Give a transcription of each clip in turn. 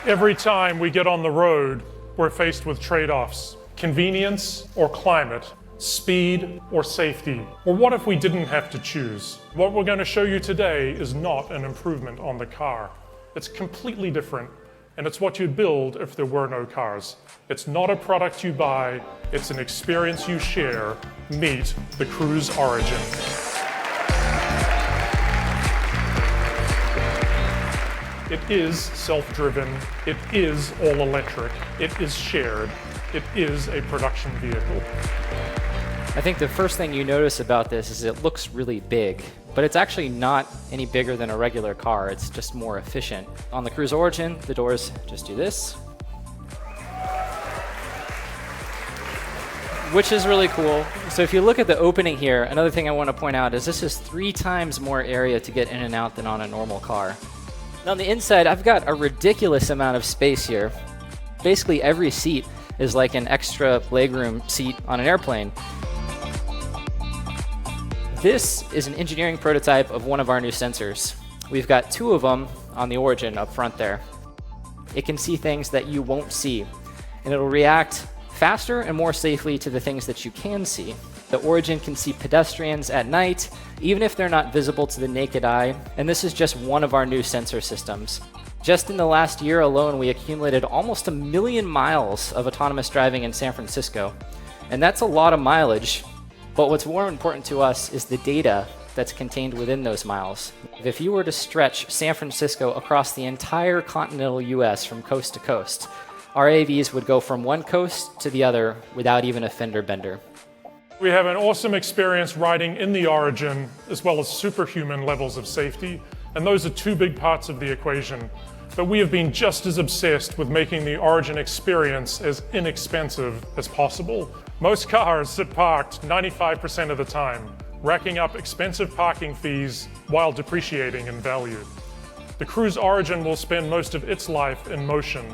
Every time we get on the road, we're faced with trade-offs: convenience or climate, speed or safety. Or what if we didn't have to choose? What we're going to show you today is not an improvement on the car. It's completely different, and it's what you'd build if there were no cars. It's not a product you buy, it's an experience you share. Meet the Cruise Origin. It is self-driven, it is all-electric, it is shared, it is a production vehicle. I think the first thing you notice about this is it looks really big, but it's actually not any bigger than a regular car, it's just more efficient. On the Cruise Origin, the doors just do this, which is really cool. So if you look at the opening here, another thing I want to point out is this is 3 times more area to get in and out than on a normal car. Now on the inside, I've got a ridiculous amount of space here. Basically every seat is like an extra legroom seat on an airplane. This is an engineering prototype of one of our new sensors. We've got 2 of them on the Origin up front there. It can see things that you won't see, and it'll react faster and more safely to the things that you can see. The Origin can see pedestrians at night, even if they're not visible to the naked eye, and this is just one of our new sensor systems. Just in the last year alone, we accumulated almost 1 million miles of autonomous driving in San Francisco, and that's a lot of mileage, but what's more important to us is the data that's contained within those miles. If you were to stretch San Francisco across the entire continental US from coast to coast, our AVs would go from one coast to the other without even a fender bender. We have an awesome experience riding in the Origin, as well as superhuman levels of safety, and those are 2 big parts of the equation. But we have been just as obsessed with making the Origin experience as inexpensive as possible. Most cars sit parked 95% of the time, racking up expensive parking fees while depreciating in value. The Cruise Origin will spend most of its life in motion.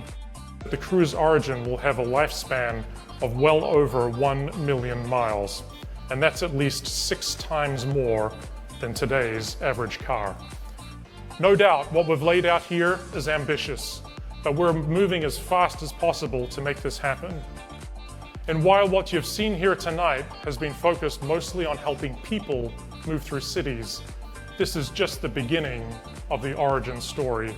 The Cruise Origin will have a lifespan of well over 1 million miles, and that's at least 6 times more than today's average car. No doubt what we've laid out here is ambitious, but we're moving as fast as possible to make this happen. And while what you've seen here tonight has been focused mostly on helping people move through cities, this is just the beginning of the Origin story.